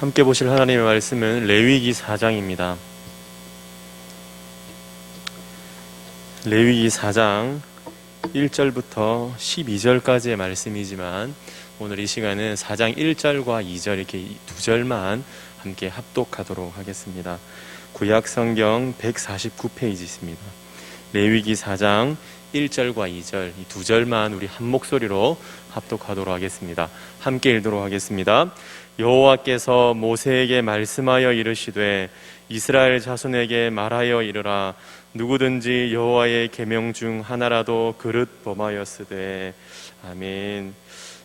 함께 보실 하나님의 말씀은 레위기 4장입니다. 레위기 4장 1절부터 12절까지의 말씀이지만 오늘 이 시간은 4장 1절과 2절 이렇게 두 절만 함께 합독하도록 하겠습니다. 구약 성경 149페이지 있습니다. 레위기 4장 1절과 2절 이 두 절만 우리 한 목소리로 합독하도록 하겠습니다. 함께 읽도록 하겠습니다. 여호와께서 모세에게 말씀하여 이르시되 이스라엘 자손에게 말하여 이르라. 누구든지 여호와의 계명 중 하나라도 그릇 범하였으되. 아멘.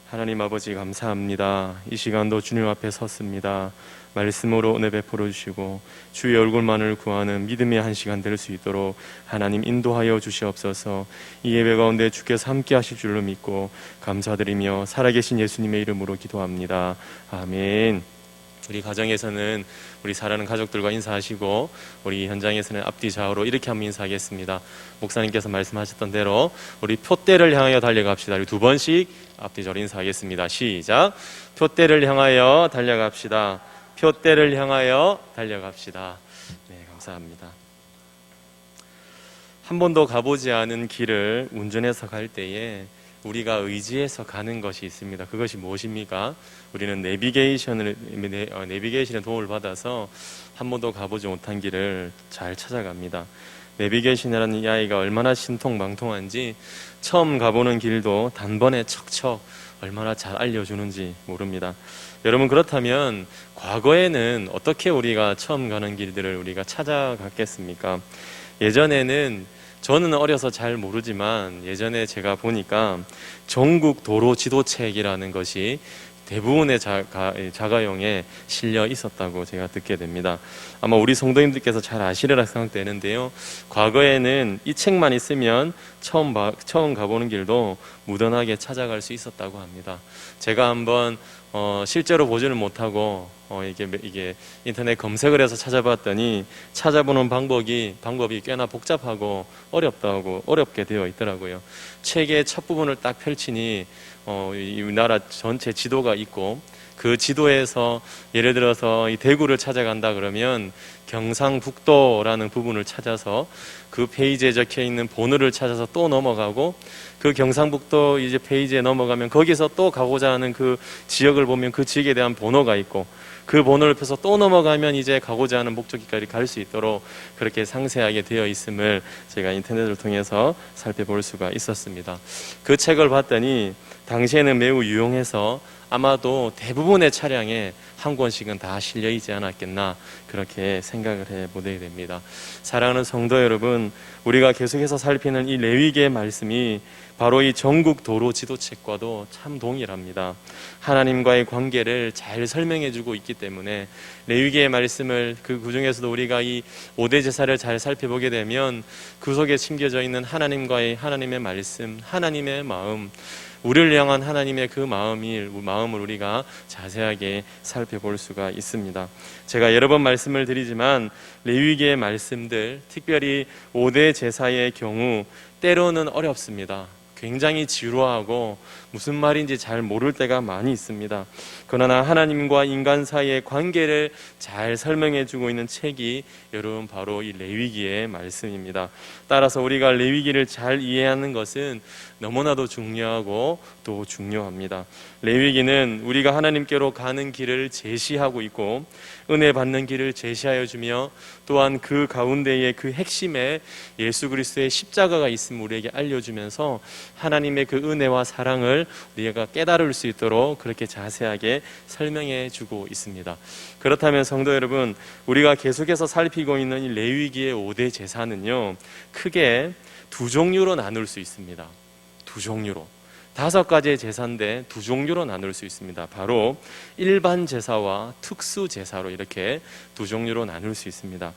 하나님 아버지 감사합니다. 이 시간도 주님 앞에 섰습니다. 말씀으로 은혜 베풀어 주시고 주의 얼굴만을 구하는 믿음의 한 시간 될 수 있도록 하나님 인도하여 주시옵소서. 이 예배 가운데 주께서 함께 하실 줄로 믿고 감사드리며 살아계신 예수님의 이름으로 기도합니다. 아멘. 우리 가정에서는 우리 사랑하는 가족들과 인사하시고 우리 현장에서는 앞뒤 좌우로 이렇게 한번 인사하겠습니다. 목사님께서 말씀하셨던 대로 우리 표대를 향하여 달려갑시다. 우리 두 번씩 앞뒤 좌우로 인사하겠습니다. 시작. 표대를 향하여 달려갑시다. 표대를 향하여 달려갑시다. 네, 감사합니다. 한 번도 가보지 않은 길을 운전해서 갈 때에 우리가 의지해서 가는 것이 있습니다. 그것이 무엇입니까? 우리는 내비게이션의 도움을 받아서 한 번도 가보지 못한 길을 잘 찾아갑니다. 내비게이션이라는 이 아이가 얼마나 신통방통한지 처음 가보는 길도 단번에 척척 얼마나 잘 알려주는지 모릅니다. 여러분, 그렇다면 과거에는 어떻게 우리가 처음 가는 길들을 우리가 찾아갔겠습니까? 예전에는 저는 어려서 잘 모르지만 예전에 제가 보니까 전국 도로 지도책이라는 것이 대부분의 자가용에 실려 있었다고 제가 듣게 됩니다. 아마 우리 성도님들께서 잘 아시리라 생각되는데요. 과거에는 이 책만 있으면 처음 가보는 길도 무던하게 찾아갈 수 있었다고 합니다. 제가 한번 실제로 보지는 못하고 이게 인터넷 검색을 해서 찾아봤더니 찾아보는 방법이 꽤나 복잡하고 어렵게 되어 있더라고요. 책의 첫 부분을 딱 펼치니 이 나라 전체 지도가 있고 그 지도에서 예를 들어서 이 대구를 찾아간다 그러면 경상북도라는 부분을 찾아서 그 페이지에 적혀 있는 번호를 찾아서 또 넘어가고 그 경상북도 이제 페이지에 넘어가면 거기서 또 가고자 하는 그 지역을 보면 그 지역에 대한 번호가 있고 그 번호를 펴서 또 넘어가면 이제 가고자 하는 목적지까지 갈 수 있도록 그렇게 상세하게 되어 있음을 제가 인터넷을 통해서 살펴볼 수가 있었습니다. 그 책을 봤더니 당시에는 매우 유용해서 아마도 대부분의 차량에 한 권씩은 다 실려 있지 않았겠나 그렇게 생각을 해보게 됩니다. 사랑하는 성도 여러분, 우리가 계속해서 살피는 이 레위기의 말씀이 바로 이 전국 도로 지도책과도 참 동일합니다. 하나님과의 관계를 잘 설명해주고 있기 때문에 레위기의 말씀을 그 중에서도 우리가 이 5대 제사를 잘 살펴보게 되면 그 속에 심겨져 있는 하나님의 말씀, 하나님의 마음, 우리를 향한 하나님의 그 마음을 우리가 자세하게 살펴볼 수가 있습니다. 제가 여러 번 말씀을 드리지만 레위기의 말씀들, 특별히 5대 제사의 경우 때로는 어렵습니다. 굉장히 지루하고 무슨 말인지 잘 모를 때가 많이 있습니다. 그러나 하나님과 인간 사이의 관계를 잘 설명해 주고 있는 책이 여러분 바로 이 레위기의 말씀입니다. 따라서 우리가 레위기를 잘 이해하는 것은 너무나도 중요하고 또 중요합니다. 레위기는 우리가 하나님께로 가는 길을 제시하고 있고 은혜 받는 길을 제시하여 주며 또한 그 가운데에 그 핵심에 예수 그리스도의 십자가가 있음을 우리에게 알려주면서 하나님의 그 은혜와 사랑을 우리가 깨달을 수 있도록 그렇게 자세하게 설명해 주고 있습니다. 그렇다면 성도 여러분, 우리가 계속해서 살피고 있는 이 레위기의 5대 제사는요, 크게 두 종류로 나눌 수 있습니다. 두 종류로. 5가지의 제사인데 두 종류로 나눌 수 있습니다. 바로 일반 제사와 특수 제사로 이렇게 두 종류로 나눌 수 있습니다.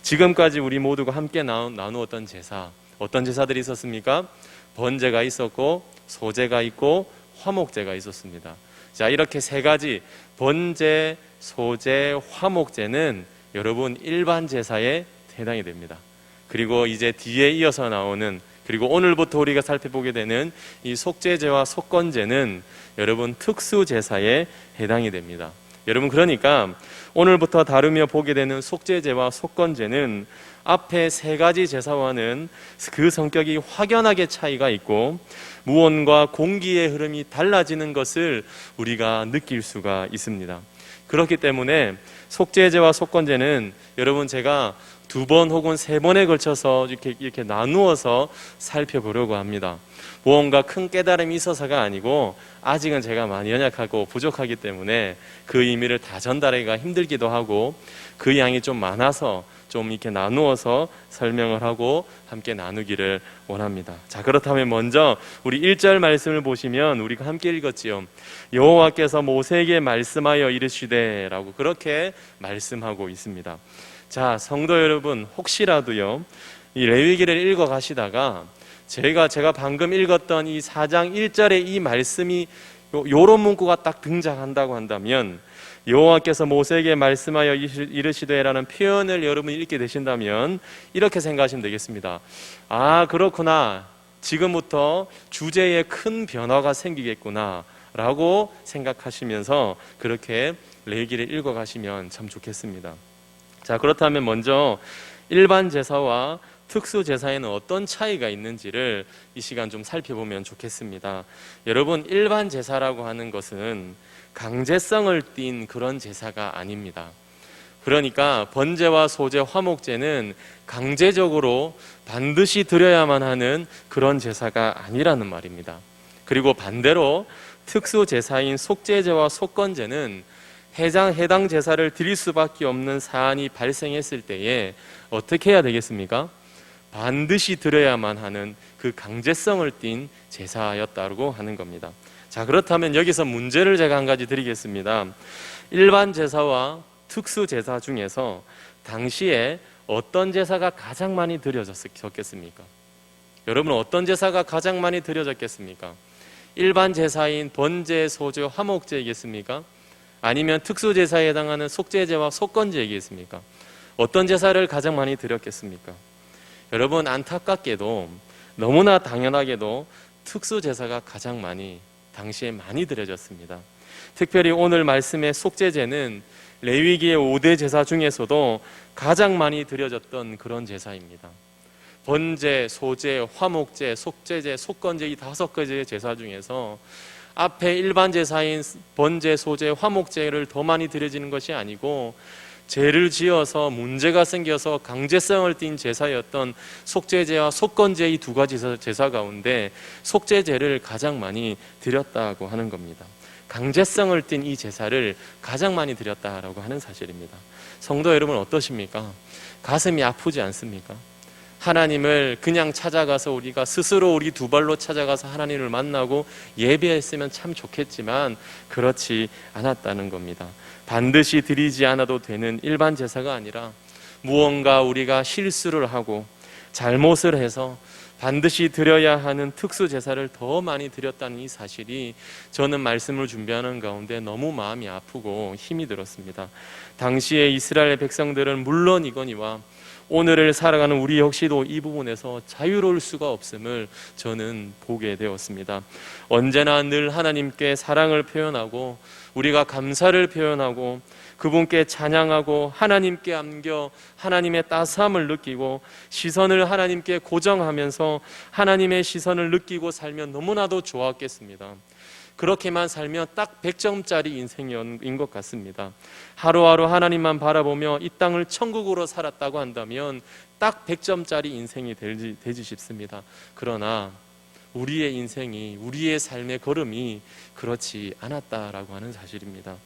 지금까지 우리 모두가 함께 나누었던 제사, 어떤 제사들이 있었습니까? 번제가 있었고 소제가 있고 화목제가 있었습니다. 자, 이렇게 세 가지 번제, 소제, 화목제는 여러분 일반 제사에 해당이 됩니다. 그리고 이제 뒤에 이어서 나오는 그리고 오늘부터 우리가 살펴보게 되는 이 속죄제와 속건제는 여러분 특수제사에 해당이 됩니다. 여러분, 그러니까 오늘부터 다루며 보게 되는 속죄제와 속건제는 앞에 세 가지 제사와는 그 성격이 확연하게 차이가 있고 무언과 공기의 흐름이 달라지는 것을 우리가 느낄 수가 있습니다. 그렇기 때문에 속죄제와 속건제는 여러분, 제가 2번 혹은 3번에 걸쳐서 이렇게 나누어서 살펴보려고 합니다. 무언가 큰 깨달음이 있어서가 아니고 아직은 제가 많이 연약하고 부족하기 때문에 그 의미를 다 전달하기가 힘들기도 하고 그 양이 좀 많아서 좀 이렇게 나누어서 설명을 하고 함께 나누기를 원합니다. 자, 그렇다면 먼저 우리 1절 말씀을 보시면 우리가 함께 읽었지요. 여호와께서 모세에게 말씀하여 이르시되 라고 그렇게 말씀하고 있습니다. 자, 성도 여러분, 혹시라도요 이 레위기를 읽어 가시다가 제가 방금 읽었던 이 4장 1절의 이 말씀이 요런 문구가 딱 등장한다고 한다면, 여호와께서 모세에게 말씀하여 이르시되라는 표현을 여러분이 읽게 되신다면 이렇게 생각하시면 되겠습니다. 아, 그렇구나, 지금부터 주제에 큰 변화가 생기겠구나 라고 생각하시면서 그렇게 레위기를 읽어 가시면 참 좋겠습니다. 자, 그렇다면 먼저 일반 제사와 특수 제사에는 어떤 차이가 있는지를 이 시간 좀 살펴보면 좋겠습니다. 여러분, 일반 제사라고 하는 것은 강제성을 띤 그런 제사가 아닙니다. 그러니까 번제와 소제, 화목제는 강제적으로 반드시 드려야만 하는 그런 제사가 아니라는 말입니다. 그리고 반대로 특수 제사인 속죄제와 속건제는 해당 제사를 드릴 수밖에 없는 사안이 발생했을 때에 어떻게 해야 되겠습니까? 반드시 드려야만 하는 그 강제성을 띤 제사였다고 하는 겁니다. 자, 그렇다면 여기서 문제를 제가 한 가지 드리겠습니다. 일반 제사와 특수 제사 중에서 당시에 어떤 제사가 가장 많이 드려졌겠습니까? 여러분, 어떤 제사가 가장 많이 드려졌겠습니까? 일반 제사인 번제, 소제, 화목제이겠습니까? 아니면 특수 제사에 해당하는 속죄제와 속건제이겠습니까? 어떤 제사를 가장 많이 드렸겠습니까? 여러분, 안타깝게도 너무나 당연하게도 특수 제사가 가장 당시에 많이 드려졌습니다. 특별히 오늘 말씀의 속죄제는 레위기의 5대 제사 중에서도 가장 많이 드려졌던 그런 제사입니다. 번제, 소제, 화목제, 속죄제, 속건제 이 5가지의 제사 중에서 앞에 일반 제사인 번제, 소제, 화목제를 더 많이 드려지는 것이 아니고 죄를 지어서 문제가 생겨서 강제성을 띤 제사였던 속죄제와 속건제 이 2가지 제사 가운데 속죄제를 가장 많이 드렸다고 하는 겁니다. 강제성을 띤 이 제사를 가장 많이 드렸다라고 하는 사실입니다. 성도 여러분, 어떠십니까? 가슴이 아프지 않습니까? 하나님을 그냥 찾아가서 우리가 스스로 우리 2발로 찾아가서 하나님을 만나고 예배했으면 참 좋겠지만 그렇지 않았다는 겁니다. 반드시 드리지 않아도 되는 일반 제사가 아니라 무언가 우리가 실수를 하고 잘못을 해서 반드시 드려야 하는 특수 제사를 더 많이 드렸다는 이 사실이 저는 말씀을 준비하는 가운데 너무 마음이 아프고 힘이 들었습니다. 당시에 이스라엘 백성들은 물론이거니와 오늘을 살아가는 우리 역시도 이 부분에서 자유로울 수가 없음을 저는 보게 되었습니다. 언제나 늘 하나님께 사랑을 표현하고 우리가 감사를 표현하고 그분께 찬양하고 하나님께 안겨 하나님의 따스함을 느끼고 시선을 하나님께 고정하면서 하나님의 시선을 느끼고 살면 너무나도 좋았겠습니다. 그렇게만 살면 딱 100점짜리 인생인 것 같습니다. 하루하루 하나님만 바라보며 이 땅을 천국으로 살았다고 한다면 딱 100점짜리 인생이 되지 싶습니다. 그러나 우리의 인생이, 우리의 삶의 걸음이 그렇지 않았다라고 하는 사실입니다.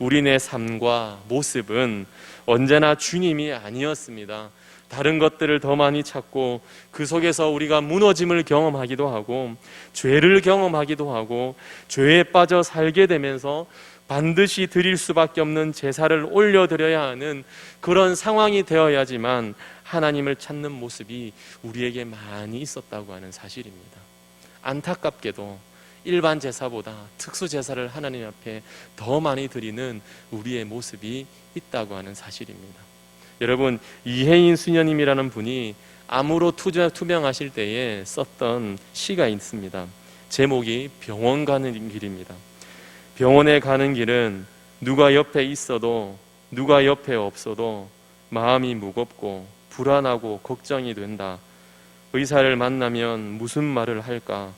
우리의 삶과 모습은 언제나 주님이 아니었습니다. 다른 것들을 더 많이 찾고 그 속에서 우리가 무너짐을 경험하기도 하고 죄를 경험하기도 하고 죄에 빠져 살게 되면서 반드시 드릴 수밖에 없는 제사를 올려드려야 하는 그런 상황이 되어야지만 하나님을 찾는 모습이 우리에게 많이 있었다고 하는 사실입니다. 안타깝게도 일반 제사보다 특수 제사를 하나님 앞에 더 많이 드리는 우리의 모습이 있다고 하는 사실입니다. 여러분, 이혜인 수녀님이라는 분이 암으로 투병하실 때에 썼던 시가 있습니다. 제목이 병원 가는 길입니다. 병원에 가는 길은 누가 옆에 있어도 누가 옆에 없어도 마음이 무겁고 불안하고 걱정이 된다. 의사를 만나면 무슨 말을 할까?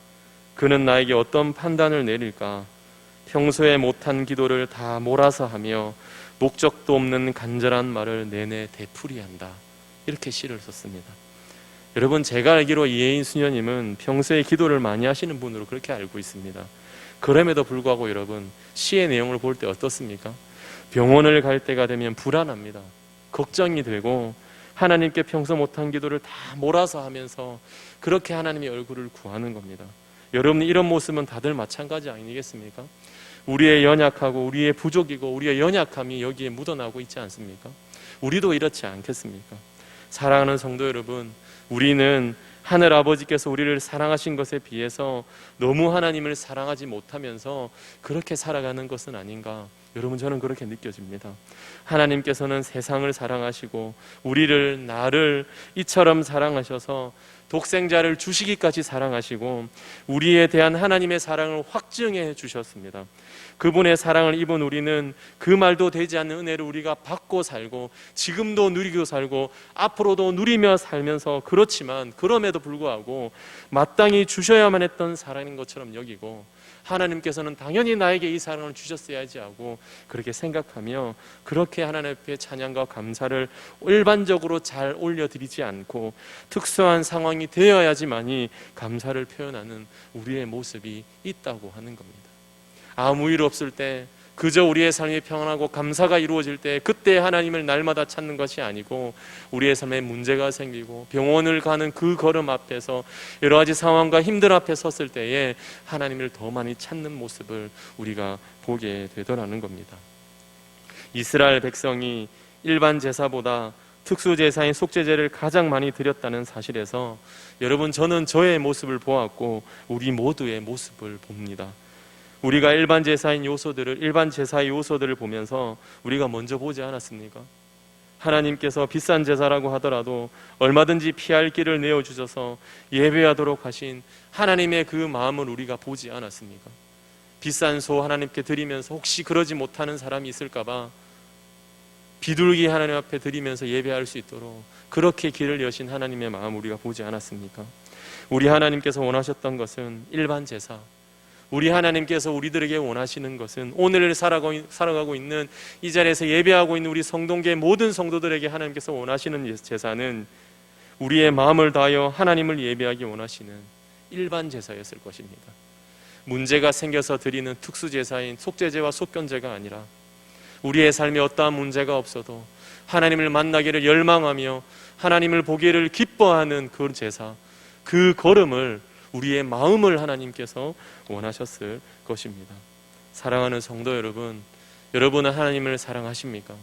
그는 나에게 어떤 판단을 내릴까? 평소에 못한 기도를 다 몰아서 하며 목적도 없는 간절한 말을 내내 되풀이한다. 이렇게 시를 썼습니다. 여러분, 제가 알기로 이혜인 수녀님은 평소에 기도를 많이 하시는 분으로 그렇게 알고 있습니다. 그럼에도 불구하고 여러분, 시의 내용을 볼 때 어떻습니까? 병원을 갈 때가 되면 불안합니다. 걱정이 되고 하나님께 평소 못한 기도를 다 몰아서 하면서 그렇게 하나님의 얼굴을 구하는 겁니다. 여러분, 이런 모습은 다들 마찬가지 아니겠습니까? 우리의 연약하고 우리의 부족이고 우리의 연약함이 여기에 묻어나고 있지 않습니까? 우리도 이렇지 않겠습니까? 사랑하는 성도 여러분, 우리는 하늘 아버지께서 우리를 사랑하신 것에 비해서 너무 하나님을 사랑하지 못하면서 그렇게 살아가는 것은 아닌가? 여러분, 저는 그렇게 느껴집니다. 하나님께서는 세상을 사랑하시고 우리를, 나를 이처럼 사랑하셔서 독생자를 주시기까지 사랑하시고 우리에 대한 하나님의 사랑을 확증해 주셨습니다. 그분의 사랑을 입은 우리는 그 말도 되지 않는 은혜를 우리가 받고 살고 지금도 누리고 살고 앞으로도 누리며 살면서, 그렇지만 그럼에도 불구하고 마땅히 주셔야만 했던 사랑인 것처럼 여기고, 하나님께서는 당연히 나에게 이 사랑을 주셨어야지 하고 그렇게 생각하며 그렇게 하나님 앞에 찬양과 감사를 일반적으로 잘 올려드리지 않고 특수한 상황이 되어야지만이 감사를 표현하는 우리의 모습이 있다고 하는 겁니다. 아무 일 없을 때, 그저 우리의 삶이 평안하고 감사가 이루어질 때 그때 하나님을 날마다 찾는 것이 아니고 우리의 삶에 문제가 생기고 병원을 가는 그 걸음 앞에서 여러 가지 상황과 힘들 앞에 섰을 때에 하나님을 더 많이 찾는 모습을 우리가 보게 되더라는 겁니다. 이스라엘 백성이 일반 제사보다 특수 제사인 속죄제를 가장 많이 드렸다는 사실에서 여러분, 저는 저의 모습을 보았고 우리 모두의 모습을 봅니다. 우리가 일반 제사의 요소들을 보면서 우리가 먼저 보지 않았습니까? 하나님께서 비싼 제사라고 하더라도 얼마든지 피할 길을 내어주셔서 예배하도록 하신 하나님의 그 마음을 우리가 보지 않았습니까? 비싼 소 하나님께 드리면서 혹시 그러지 못하는 사람이 있을까봐 비둘기 하나님 앞에 드리면서 예배할 수 있도록 그렇게 길을 여신 하나님의 마음 우리가 보지 않았습니까? 우리 하나님께서 원하셨던 것은 일반 제사, 우리 하나님께서 우리들에게 원하시는 것은 오늘 살아가고 있는 이 자리에서 예배하고 있는 우리 성동계 모든 성도들에게 하나님께서 원하시는 제사는 우리의 마음을 다하여 하나님을 예배하기 원하시는 일반 제사였을 것입니다. 문제가 생겨서 드리는 특수 제사인 속죄제와 속건제가 아니라 우리의 삶에 어떠한 문제가 없어도 하나님을 만나기를 열망하며 하나님을 보기를 기뻐하는 그 제사, 그 걸음을, 우리의 마음을 하나님께서 원하셨을 것입니다. 사랑하는 성도 여러분, 여러분은 하나님을 사랑하십니까?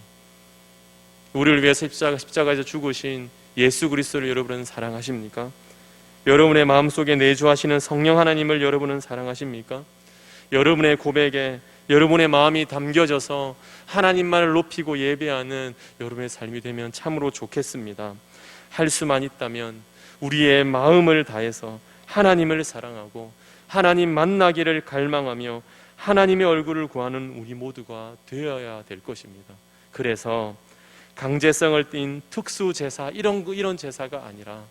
우리를 위해서 십자가에서 죽으신 예수 그리스도를 여러분은 사랑하십니까? 여러분의 마음속에 내주하시는 성령 하나님을 여러분은 사랑하십니까? 여러분의 고백에 여러분의 마음이 담겨져서 하나님만을 높이고 예배하는 여러분의 삶이 되면 참으로 좋겠습니다. 할 수만 있다면 우리의 마음을 다해서 하나님을 사랑하고 하나님 만나기를 갈망하며 하나님의 얼굴을 구하는 우리 모두가 되어야 될 것입니다. 그래서 강제성을 띤 특수 제사, 이런 제사가 아니라,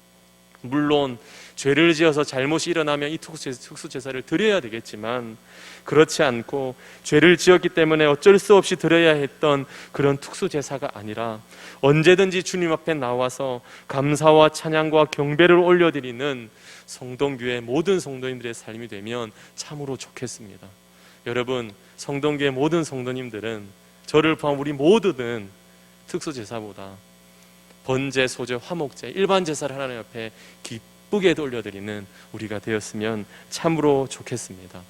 물론 죄를 지어서 잘못이 일어나면 이 특수 제사를 드려야 되겠지만 그렇지 않고 죄를 지었기 때문에 어쩔 수 없이 드려야 했던 그런 특수 제사가 아니라 언제든지 주님 앞에 나와서 감사와 찬양과 경배를 올려드리는 성동교회 모든 성도님들의 삶이 되면 참으로 좋겠습니다. 여러분, 성동교회 모든 성도님들은, 저를 포함 우리 모두는 특수 제사보다 번제, 소제, 화목제, 일반 제사를 하나님 앞에 기쁘게 올려드리는 우리가 되었으면 참으로 좋겠습니다.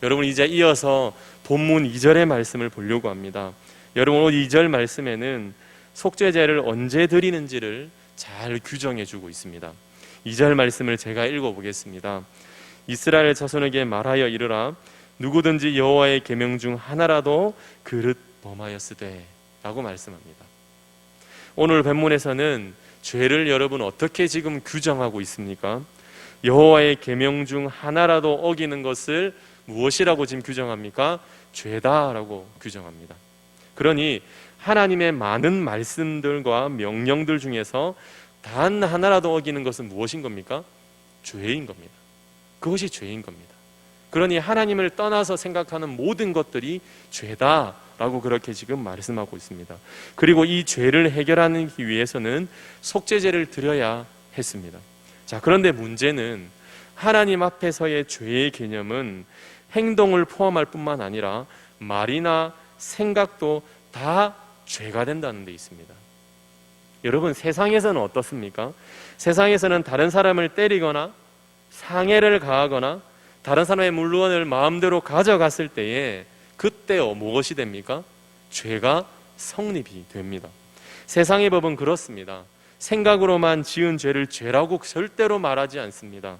여러분, 이제 이어서 본문 2절의 말씀을 보려고 합니다. 여러분, 오늘 2절 말씀에는 속죄제를 언제 드리는지를 잘 규정해 주고 있습니다. 2절 말씀을 제가 읽어보겠습니다. 이스라엘 자손에게 말하여 이르라, 누구든지 여호와의 계명 중 하나라도 그릇 범하였으되 라고 말씀합니다. 오늘 본문에서는 죄를 여러분 어떻게 지금 규정하고 있습니까? 여호와의 계명 중 하나라도 어기는 것을 무엇이라고 지금 규정합니까? 죄다라고 규정합니다. 그러니 하나님의 많은 말씀들과 명령들 중에서 단 하나라도 어기는 것은 무엇인 겁니까? 죄인 겁니다. 그것이 죄인 겁니다. 그러니 하나님을 떠나서 생각하는 모든 것들이 죄다라고 그렇게 지금 말씀하고 있습니다. 그리고 이 죄를 해결하기 위해서는 속죄제를 드려야 했습니다. 자, 그런데 문제는 하나님 앞에서의 죄의 개념은 행동을 포함할 뿐만 아니라 말이나 생각도 다 죄가 된다는 데 있습니다. 여러분, 세상에서는 어떻습니까? 세상에서는 다른 사람을 때리거나 상해를 가하거나 다른 사람의 물건을 마음대로 가져갔을 때에 그때 무엇이 됩니까? 죄가 성립이 됩니다. 세상의 법은 그렇습니다. 생각으로만 지은 죄를 죄라고 절대로 말하지 않습니다.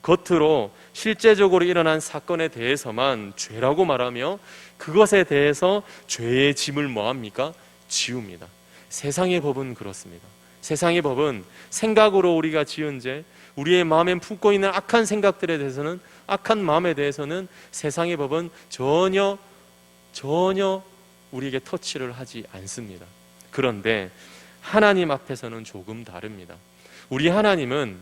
겉으로 실제적으로 일어난 사건에 대해서만 죄라고 말하며 그것에 대해서 죄의 짐을 뭐합니까? 지웁니다. 세상의 법은 그렇습니다. 세상의 법은 생각으로 우리가 지은 죄, 우리의 마음에 품고 있는 악한 생각들에 대해서는, 악한 마음에 대해서는 세상의 법은 전혀 우리에게 터치를 하지 않습니다. 그런데 하나님 앞에서는 조금 다릅니다. 우리 하나님은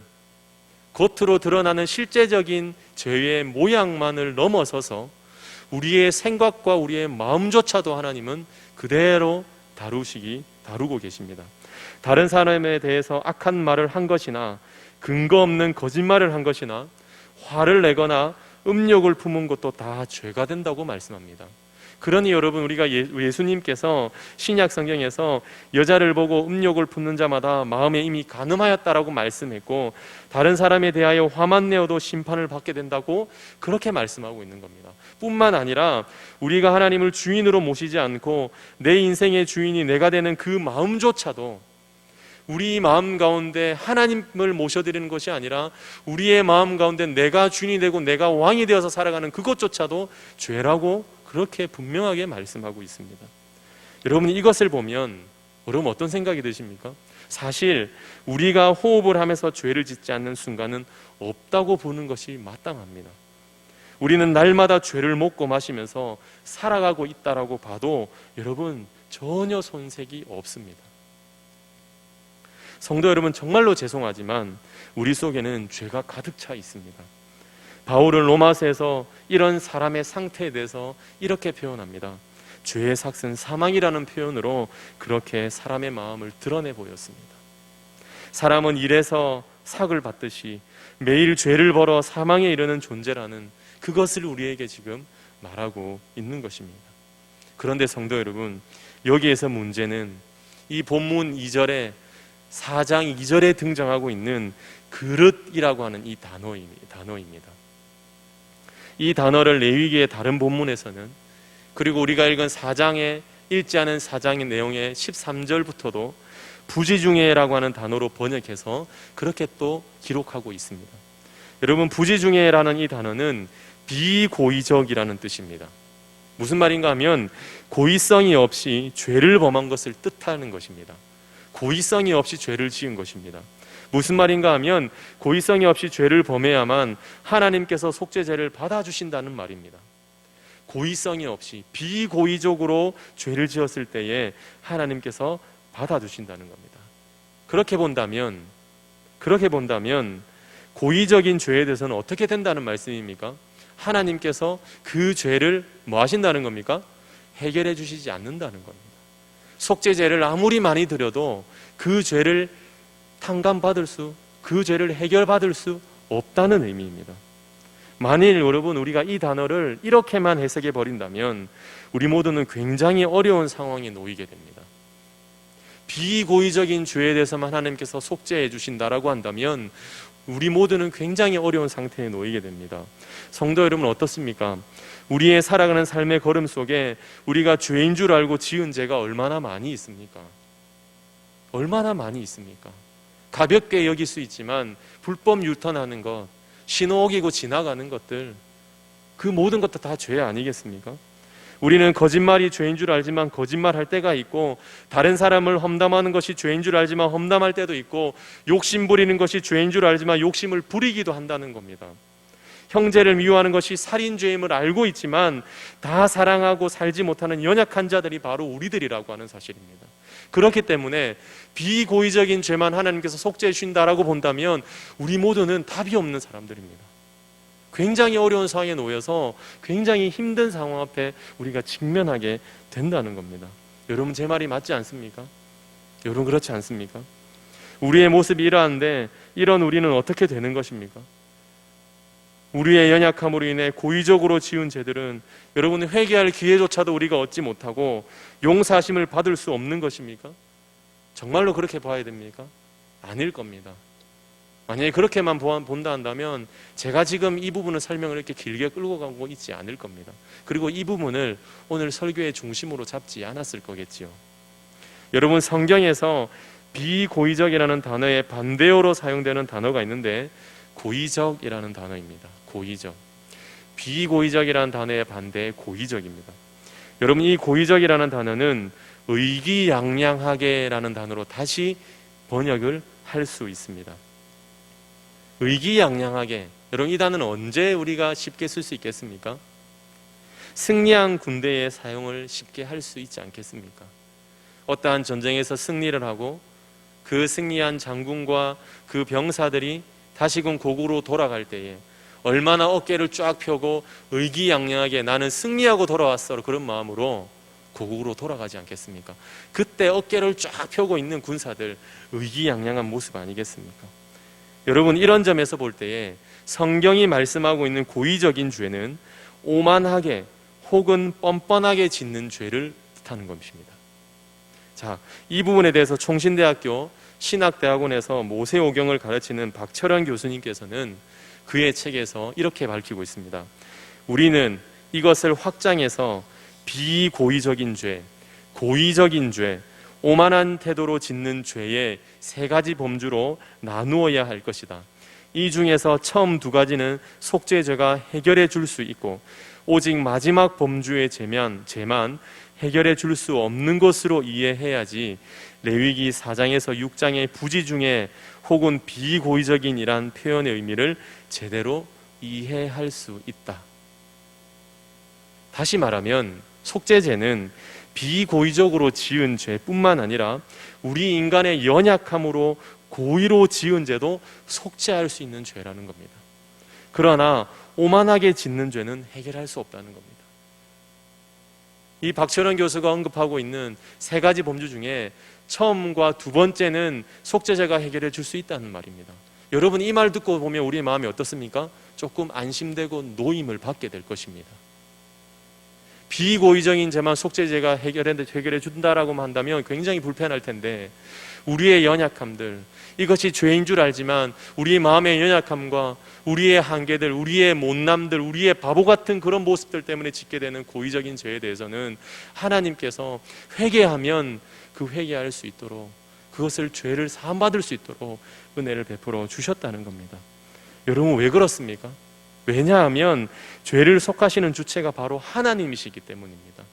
겉으로 드러나는 실제적인 죄의 모양만을 넘어서서 우리의 생각과 우리의 마음조차도 하나님은 그대로 다루고 계십니다. 다른 사람에 대해서 악한 말을 한 것이나 근거 없는 거짓말을 한 것이나 화를 내거나 음욕을 품은 것도 다 죄가 된다고 말씀합니다. 그러니 여러분, 우리가 예수님께서 신약 성경에서 여자를 보고 음욕을 품는 자마다 마음에 이미 간음하였다라고 말씀했고, 다른 사람에 대하여 화만 내어도 심판을 받게 된다고 그렇게 말씀하고 있는 겁니다. 뿐만 아니라 우리가 하나님을 주인으로 모시지 않고 내 인생의 주인이 내가 되는 그 마음조차도, 우리 마음 가운데 하나님을 모셔드리는 것이 아니라 우리의 마음 가운데 내가 주인이 되고 내가 왕이 되어서 살아가는 그것조차도 죄라고 그렇게 분명하게 말씀하고 있습니다. 여러분, 이것을 보면 여러분 어떤 생각이 드십니까? 사실 우리가 호흡을 하면서 죄를 짓지 않는 순간은 없다고 보는 것이 마땅합니다. 우리는 날마다 죄를 먹고 마시면서 살아가고 있다라고 봐도 여러분 전혀 손색이 없습니다. 성도 여러분, 정말로 죄송하지만 우리 속에는 죄가 가득 차 있습니다. 바울은 로마서에서 이런 사람의 상태에 대해서 이렇게 표현합니다. 죄의 삭은 사망이라는 표현으로 그렇게 사람의 마음을 드러내 보였습니다. 사람은 일에서 삭을 받듯이 매일 죄를 벌어 사망에 이르는 존재라는 그것을 우리에게 지금 말하고 있는 것입니다. 그런데 성도 여러분, 여기에서 문제는 이 본문 2절에 4장 2절에 등장하고 있는 그릇이라고 하는 이 단어입니다. 이 단어를 레위기의 다른 본문에서는, 그리고 우리가 읽은 4장에 읽지 않은 4장의 내용의 13절부터도 부지중예라고 하는 단어로 번역해서 그렇게 또 기록하고 있습니다. 여러분, 부지중예라는 이 단어는 비고의적이라는 뜻입니다. 무슨 말인가 하면 고의성이 없이 죄를 범한 것을 뜻하는 것입니다. 고의성이 없이 죄를 지은 것입니다. 무슨 말인가 하면 고의성이 없이 죄를 범해야만 하나님께서 속죄제를 받아주신다는 말입니다. 고의성이 없이 비고의적으로 죄를 지었을 때에 하나님께서 받아주신다는 겁니다. 그렇게 본다면 고의적인 죄에 대해서는 어떻게 된다는 말씀입니까? 하나님께서 그 죄를 뭐 하신다는 겁니까? 해결해 주시지 않는다는 겁니다. 속죄제를 아무리 많이 드려도 그 죄를 탕감받을 수, 그 죄를 해결받을 수 없다는 의미입니다. 만일 여러분 우리가 이 단어를 이렇게만 해석해 버린다면 우리 모두는 굉장히 어려운 상황에 놓이게 됩니다. 비고의적인 죄에 대해서만 하나님께서 속죄해 주신다라고 한다면 우리 모두는 굉장히 어려운 상태에 놓이게 됩니다. 성도 여러분 어떻습니까? 우리의 살아가는 삶의 걸음 속에 우리가 죄인 줄 알고 지은 죄가 얼마나 많이 있습니까? 얼마나 많이 있습니까? 가볍게 여길 수 있지만 불법 유턴하는 것, 신호 어기고 지나가는 것들, 그 모든 것도 다 죄 아니겠습니까? 우리는 거짓말이 죄인 줄 알지만 거짓말할 때가 있고, 다른 사람을 험담하는 것이 죄인 줄 알지만 험담할 때도 있고, 욕심 부리는 것이 죄인 줄 알지만 욕심을 부리기도 한다는 겁니다. 형제를 미워하는 것이 살인죄임을 알고 있지만 다 사랑하고 살지 못하는 연약한 자들이 바로 우리들이라고 하는 사실입니다. 그렇기 때문에 비고의적인 죄만 하나님께서 속죄해 주신다라고 본다면 우리 모두는 답이 없는 사람들입니다. 굉장히 어려운 상황에 놓여서 굉장히 힘든 상황 앞에 우리가 직면하게 된다는 겁니다. 여러분, 제 말이 맞지 않습니까? 여러분, 그렇지 않습니까? 우리의 모습이 이러한데 이런 우리는 어떻게 되는 것입니까? 우리의 연약함으로 인해 고의적으로 지은 죄들은 여러분 회개할 기회조차도 우리가 얻지 못하고 용서하심을 받을 수 없는 것입니까? 정말로 그렇게 봐야 됩니까? 아닐 겁니다. 만약에 그렇게만 본다 한다면 제가 지금 이 부분을 설명을 이렇게 길게 끌고 가고 있지 않을 겁니다. 그리고 이 부분을 오늘 설교의 중심으로 잡지 않았을 거겠지요. 여러분, 성경에서 비고의적이라는 단어의 반대어로 사용되는 단어가 있는데 고의적이라는 단어입니다. 고의적. 비고의적이라는 단어의 반대 고의적입니다. 여러분, 이 고의적이라는 단어는 의기양양하게라는 단어로 다시 번역을 할 수 있습니다. 의기양양하게. 여러분, 이 단어는 언제 우리가 쉽게 쓸 수 있겠습니까? 승리한 군대에 사용을 쉽게 할 수 있지 않겠습니까? 어떠한 전쟁에서 승리를 하고 그 승리한 장군과 그 병사들이 다시금 고국으로 돌아갈 때에 얼마나 어깨를 쫙 펴고 의기양양하게 나는 승리하고 돌아왔어, 그런 마음으로 고국으로 돌아가지 않겠습니까? 그때 어깨를 쫙 펴고 있는 군사들, 의기양양한 모습 아니겠습니까? 여러분, 이런 점에서 볼 때에 성경이 말씀하고 있는 고의적인 죄는 오만하게 혹은 뻔뻔하게 짓는 죄를 뜻하는 것입니다. 자, 이 부분에 대해서 총신대학교 신학대학원에서 모세오경을 가르치는 박철원 교수님께서는 그의 책에서 이렇게 밝히고 있습니다. 우리는 이것을 확장해서 비고의적인 죄, 고의적인 죄, 오만한 태도로 짓는 죄의 세 가지 범주로 나누어야 할 것이다. 이 중에서 처음 두 가지는 속죄죄가 해결해 줄 수 있고 오직 마지막 범주의 죄만 해결해 줄 수 없는 것으로 이해해야지 레위기 4장에서 6장의 부지 중에 혹은 비고의적인 이란 표현의 의미를 제대로 이해할 수 있다. 다시 말하면 속죄죄는 비고의적으로 지은 죄뿐만 아니라 우리 인간의 연약함으로 고의로 지은 죄도 속죄할 수 있는 죄라는 겁니다. 그러나 오만하게 짓는 죄는 해결할 수 없다는 겁니다. 이 박철원 교수가 언급하고 있는 세 가지 범주 중에 처음과 두 번째는 속죄죄가 해결해 줄 수 있다는 말입니다. 여러분, 이 말 듣고 보면 우리의 마음이 어떻습니까? 조금 안심되고 노임을 받게 될 것입니다. 비고의적인 죄만 속죄죄가 해결해 준다라고 한다면 굉장히 불편할 텐데 우리의 연약함들, 이것이 죄인 줄 알지만 우리의 마음의 연약함과 우리의 한계들, 우리의 못남들, 우리의 바보 같은 그런 모습들 때문에 짓게 되는 고의적인 죄에 대해서는 하나님께서 회개하면 그 회개할 수 있도록, 그것을 죄를 사함받을 수 있도록 은혜를 베풀어 주셨다는 겁니다. 여러분, 왜 그렇습니까? 왜냐하면 죄를 속하시는 주체가 바로 하나님이시기 때문입니다.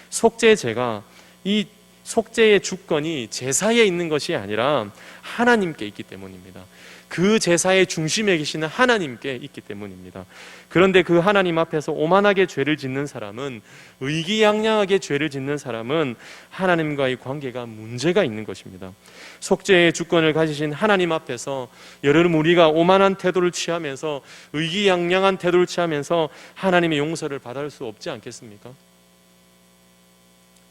속죄죄가, 이 속죄의 주권이 제사에 있는 것이 아니라 하나님께 있기 때문입니다. 그 제사의 중심에 계시는 하나님께 있기 때문입니다. 그런데 그 하나님 앞에서 오만하게 죄를 짓는 사람은, 의기양양하게 죄를 짓는 사람은 하나님과의 관계가 문제가 있는 것입니다. 속죄의 주권을 가지신 하나님 앞에서 여러분, 우리가 오만한 태도를 취하면서, 의기양양한 태도를 취하면서 하나님의 용서를 받을 수 없지 않겠습니까?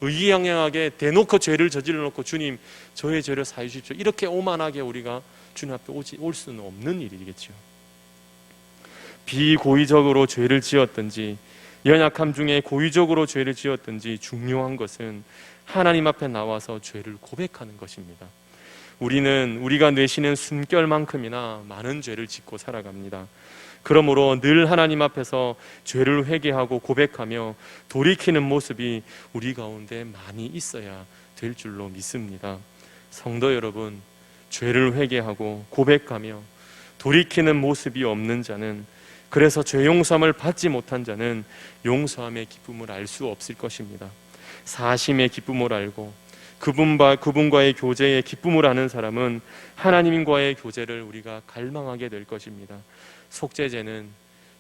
의기양양하게 대놓고 죄를 저질러 놓고 주님 저의 죄를 사해 주십시오, 이렇게 오만하게 우리가 주님 앞에 올 수는 없는 일이겠죠. 비고의적으로 죄를 지었든지 연약함 중에 고의적으로 죄를 지었든지 중요한 것은 하나님 앞에 나와서 죄를 고백하는 것입니다. 우리는 우리가 내쉬는 숨결만큼이나 많은 죄를 짓고 살아갑니다. 그러므로 늘 하나님 앞에서 죄를 회개하고 고백하며 돌이키는 모습이 우리 가운데 많이 있어야 될 줄로 믿습니다. 성도 여러분, 죄를 회개하고 고백하며 돌이키는 모습이 없는 자는, 그래서 죄 용서함을 받지 못한 자는 용서함의 기쁨을 알 수 없을 것입니다. 사심의 기쁨을 알고 그분과의 교제의 기쁨을 아는 사람은 하나님과의 교제를 우리가 갈망하게 될 것입니다. 속죄죄는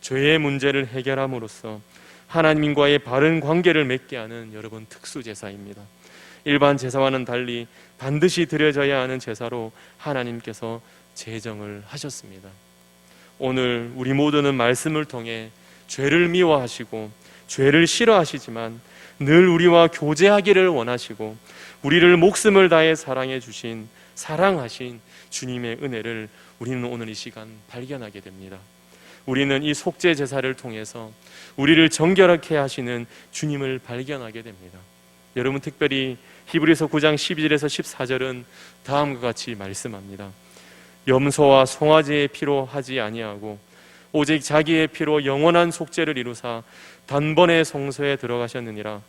죄의 문제를 해결함으로써 하나님과의 바른 관계를 맺게 하는 여러분 특수제사입니다. 일반 제사와는 달리 반드시 드려져야 하는 제사로 하나님께서 제정을 하셨습니다. 오늘 우리 모두는 말씀을 통해 죄를 미워하시고 죄를 싫어하시지만 늘 우리와 교제하기를 원하시고 우리를 목숨을 다해 사랑하신 주님의 은혜를 우리는 오늘 이 시간 발견하게 됩니다. 우리는 이 속죄 제사를 통해서 우리를 정결하게 하시는 주님을 발견하게 됩니다. 여러분, 특별히 히브리서 9장 12절에서 14절은 다음과 같이 말씀합니다. 염소와 송아지의 피로 하지 아니하고 오직 자기의 피로 영원한 속죄를 이루사 단번에 성소에 들어가셨느니라.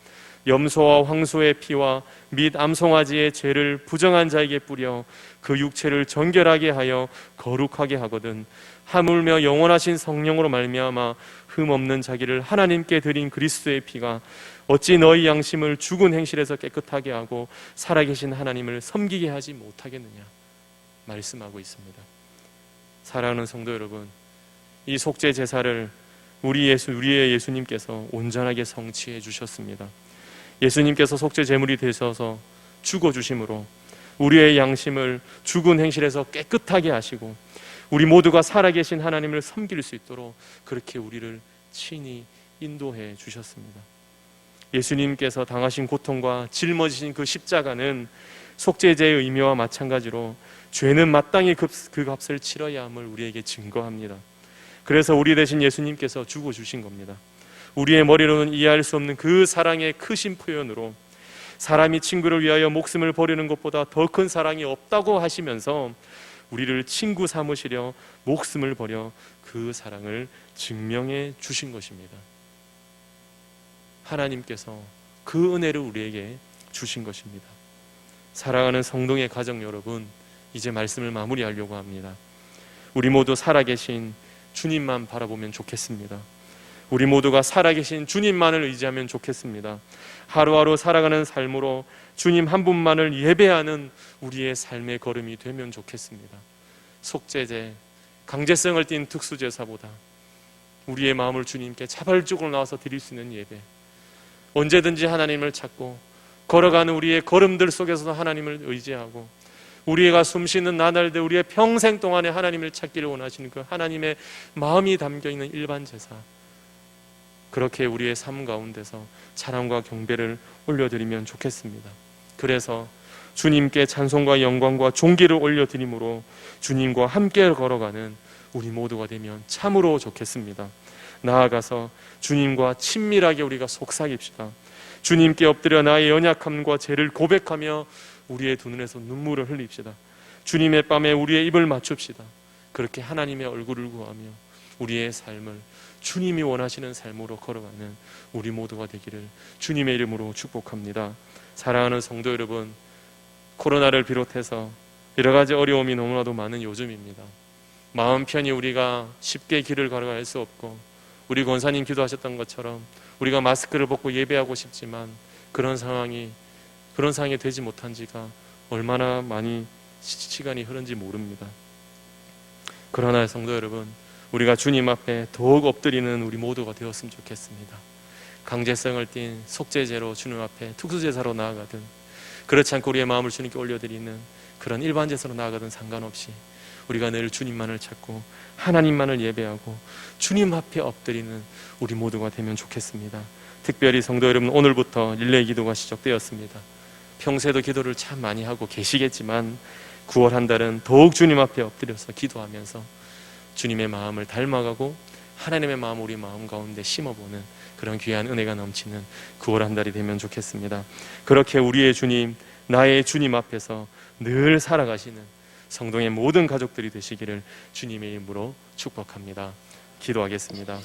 염소와 황소의 피와 및 암송아지의 죄를 부정한 자에게 뿌려 그 육체를 정결하게 하여 거룩하게 하거든 하물며 영원하신 성령으로 말미암아 흠 없는 자기를 하나님께 드린 그리스도의 피가 어찌 너희 양심을 죽은 행실에서 깨끗하게 하고 살아계신 하나님을 섬기게 하지 못하겠느냐 말씀하고 있습니다. 사랑하는 성도 여러분, 이 속죄 제사를 우리의 예수님께서 온전하게 성취해 주셨습니다. 예수님께서 속죄 제물이 되셔서 죽어주심으로 우리의 양심을 죽은 행실에서 깨끗하게 하시고 우리 모두가 살아계신 하나님을 섬길 수 있도록 그렇게 우리를 친히 인도해 주셨습니다. 예수님께서 당하신 고통과 짊어지신 그 십자가는 속죄제의 의미와 마찬가지로 죄는 마땅히 그 값을 치러야 함을 우리에게 증거합니다. 그래서 우리 대신 예수님께서 죽어주신 겁니다. 우리의 머리로는 이해할 수 없는 그 사랑의 크신 표현으로 사람이 친구를 위하여 목숨을 버리는 것보다 더 큰 사랑이 없다고 하시면서 우리를 친구 삼으시려 목숨을 버려 그 사랑을 증명해 주신 것입니다. 하나님께서 그 은혜를 우리에게 주신 것입니다. 사랑하는 성동의 가정 여러분, 이제 말씀을 마무리하려고 합니다. 우리 모두 살아계신 주님만 바라보면 좋겠습니다. 우리 모두가 살아계신 주님만을 의지하면 좋겠습니다. 하루하루 살아가는 삶으로 주님 한 분만을 예배하는 우리의 삶의 걸음이 되면 좋겠습니다. 속죄제, 강제성을 띤 특수제사보다 우리의 마음을 주님께 자발적으로 나와서 드릴 수 있는 예배, 언제든지 하나님을 찾고 걸어가는 우리의 걸음들 속에서도 하나님을 의지하고 우리가 숨쉬는 나날들 우리의 평생 동안에 하나님을 찾기를 원하시는 그 하나님의 마음이 담겨있는 일반 제사, 그렇게 우리의 삶 가운데서 찬양과 경배를 올려드리면 좋겠습니다. 그래서 주님께 찬송과 영광과 존귀를 올려드림으로 주님과 함께 걸어가는 우리 모두가 되면 참으로 좋겠습니다. 나아가서 주님과 친밀하게 우리가 속삭입시다. 주님께 엎드려 나의 연약함과 죄를 고백하며 우리의 두 눈에서 눈물을 흘립시다. 주님의 밤에 우리의 입을 맞춥시다. 그렇게 하나님의 얼굴을 구하며 우리의 삶을 주님이 원하시는 삶으로 걸어가는 우리 모두가 되기를 주님의 이름으로 축복합니다. 사랑하는 성도 여러분, 코로나를 비롯해서 여러 가지 어려움이 너무나도 많은 요즘입니다. 마음 편히 우리가 쉽게 길을 걸어갈 수 없고, 우리 권사님 기도하셨던 것처럼 우리가 마스크를 벗고 예배하고 싶지만 그런 상황이 되지 못한 지가 얼마나 많이 시간이 흐른지 모릅니다. 그러나 성도 여러분, 우리가 주님 앞에 더욱 엎드리는 우리 모두가 되었으면 좋겠습니다. 강제성을 띤 속죄제로 주님 앞에 특수제사로 나아가든, 그렇지 않고 우리의 마음을 주님께 올려드리는 그런 일반 제사로 나아가든 상관없이 우리가 늘 주님만을 찾고 하나님만을 예배하고 주님 앞에 엎드리는 우리 모두가 되면 좋겠습니다. 특별히 성도 여러분, 오늘부터 릴레이 기도가 시작되었습니다. 평소에도 기도를 참 많이 하고 계시겠지만 9월 한 달은 더욱 주님 앞에 엎드려서 기도하면서 주님의 마음을 닮아가고 하나님의 마음을 우리 마음 가운데 심어보는 그런 귀한 은혜가 넘치는 9월 한 달이 되면 좋겠습니다. 그렇게 우리의 주님, 나의 주님 앞에서 늘 살아가시는 성동의 모든 가족들이 되시기를 주님의 이름으로 축복합니다. 기도하겠습니다.